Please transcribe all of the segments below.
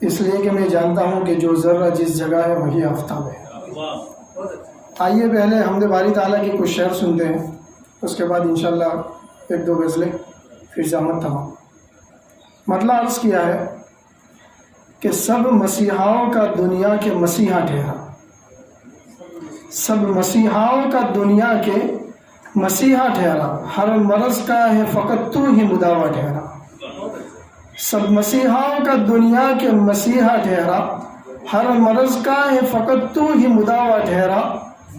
اس لیے کہ میں جانتا ہوں کہ جو ذرہ جس جگہ ہے وہی آفتاب ہے۔ آئیے پہلے حمد باری تعالیٰ کی کچھ شعر سنتے ہیں، اس کے بعد انشاءاللہ ایک دو غزلیں، پھر زحمت تمام۔ مطلب عرض کیا ہے کہ سب مسیحاؤں کا دنیا کے مسیحا ٹھہرا، سب مسیحاؤں کا دنیا کے مسیحا ٹھہرا، ہر مرض کا ہے فقط تو ہی مداوا ٹھہرا۔ سب مسیحاؤں کا دنیا کے مسیحا ٹھہرا، ہر مرض کا ہے فقط تو ہی مداوا ٹھہرا۔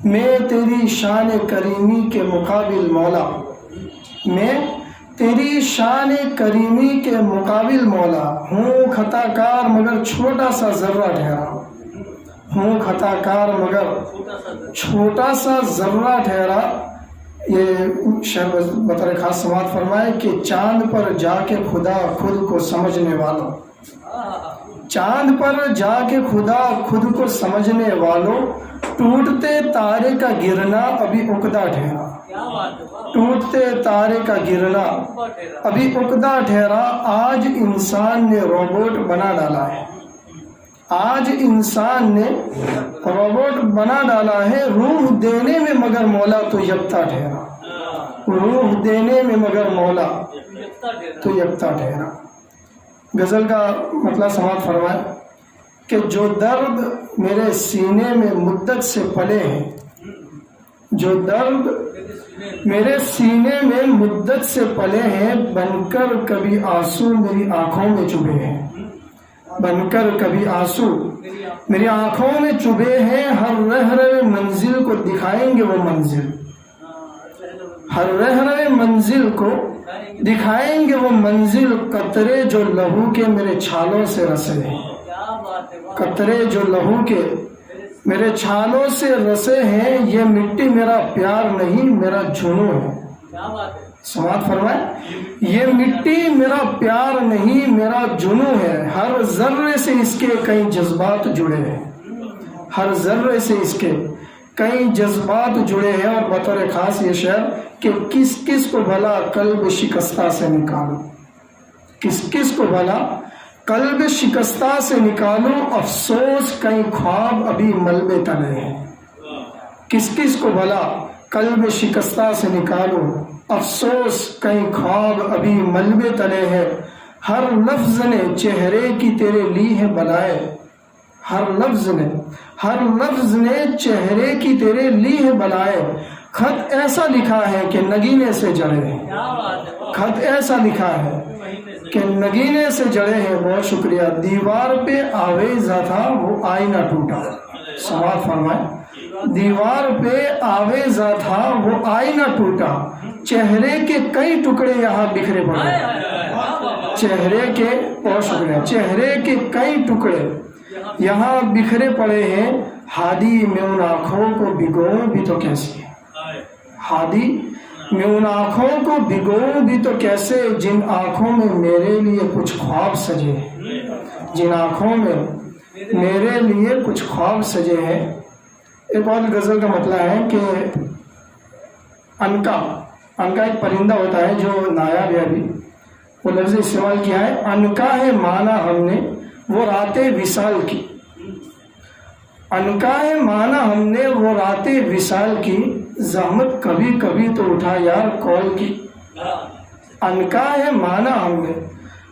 میں تیری شان کریمی کے مقابل مولا، میں تیری شان کریمی کے مقابل مولا، ہوں خطا کار مگر چھوٹا سا ذرہ ٹھہرا، ہوں خطا کار مگر چھوٹا سا ذرہ ٹھہرا۔ یہ شعر بطور خاص سماعت فرمائے کہ چاند پر جا کے خدا خود کو سمجھنے والوں، چاند پر جا کے خدا خود کو سمجھنے والوں، ٹوٹتے تارے کا گرنا ابھی عقدہ ٹھہرا، ٹوٹتے تارے کا گرنا ابھی عقدہ ٹھہرا۔ آج انسان نے روبوٹ بنا ڈالا ہے، آج انسان نے روبوٹ بنا ڈالا ہے، روح دینے میں مگر مولا تو یکتا ٹھہرا، روح دینے میں مگر مولا تو یکتا ٹھہرا۔ غزل کا مطلب سماعت فرمائے کہ جو درد میرے سینے میں مدت سے پلے ہیں، جو درد میرے سینے میں مدت سے پلے ہیں، بن کر کبھی آنسو میری آنکھوں میں چبھے ہیں، بن کر کبھی آنسو میری آنکھوں میں چبھے ہیں، ہر رہرے منزل کو دکھائیں گے وہ منزل، ہر رہرے منزل کو دکھائیں گے وہ منزل، قطرے جو لہو کے میرے چھالوں سے رسے ہیں، قطرے جو لہو کے میرے چھالوں سے رسے ہیں، یہ مٹی میرا پیار نہیں میرا جنوں ہے۔ سماعت فرمائے، یہ مٹی میرا پیار نہیں میرا جنوں ہے، ہر ذرے سے اس کے کئی جذبات جڑے ہیں، ہر ذرے سے اس کے کئی جذبات جڑے ہیں۔ اور بطور خاص یہ شعر کہ کس کس کو بھلا قلب شکستہ سے نکالو، کس کس کو بھلا قلب شکستہ سے نکالو، افسوس کئی خواب ابھی ملبے تلے ہیں، کس کس کو بھلا قلب شکستہ سے نکالو، افسوس کئی خواب ابھی ملبے تلے ہیں، ہر لفظ نے چہرے کی تیرے لی ہے بلائے، ہر لفظ نے چہرے کی تیرے لی ہے بلائے، خط ایسا لکھا ہے کہ نگینے سے جڑے ہیں، خط ایسا لکھا ہے کہ نگینے سے جڑے ہیں۔ بہت شکریہ۔ دیوار پہ آویزہ تھا وہ آئینہ ٹوٹا، سماعت فرمائے، دیوار پہ آویزہ تھا وہ آئینہ ٹوٹا، چہرے کے کئی ٹکڑے یہاں بکھرے پڑے، چہرے کے، بہت شکریہ، چہرے کے کئی ٹکڑے یہاں بکھرے پڑے ہیں، ہادی میں ان آنکھوں کو بھگوں بھی تو کیسے، ہادی میں ان آنکھوں کو بھگوں بھی تو کیسے، جن آنکھوں میں میرے لیے کچھ خواب سجے ہیں، جن آنکھوں میں میرے لیے کچھ خواب سجے ہیں۔ ایک اور غزل کا مطلب ہے کہ عنقا ایک پرندہ ہوتا ہے جو نایاب ہے، ابھی وہ لفظ استعمال کیا ہے، عنقا ہے مانا ہم نے وہ رات وصال کی، عنقا ہے مانا ہم نے وہ رات وصال کی، زحمت کبھی کبھی تو اٹھا یار کال کی، عنقا ہے مانا ہم نے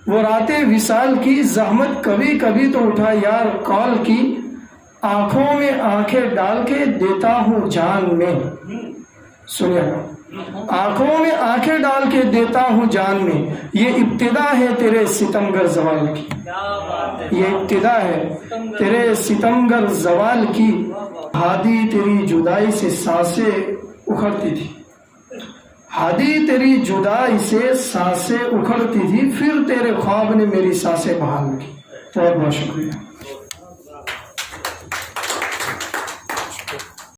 وہ رات وصال کی، زحمت کبھی کبھی تو اٹھا یار کال کی، آنکھوں میں آنکھیں ڈال کے دیتا ہوں جان میں، سنیے گا، آنکھوں میں آنکھیں ڈال کے دیتا ہوں جان میں، یہ ابتدا ہے تیرے ستمگر زوال کی، یہ ابتدا ہے تیرے ستمگر زوال کی، ہادی تیری جدائی سے سانسیں اکھڑتی تھی، ہادی تیری جدائی سے سانسیں اکھڑتی تھی، پھر تیرے خواب نے میری سانسیں بحال کی۔ بہت بہت شکریہ۔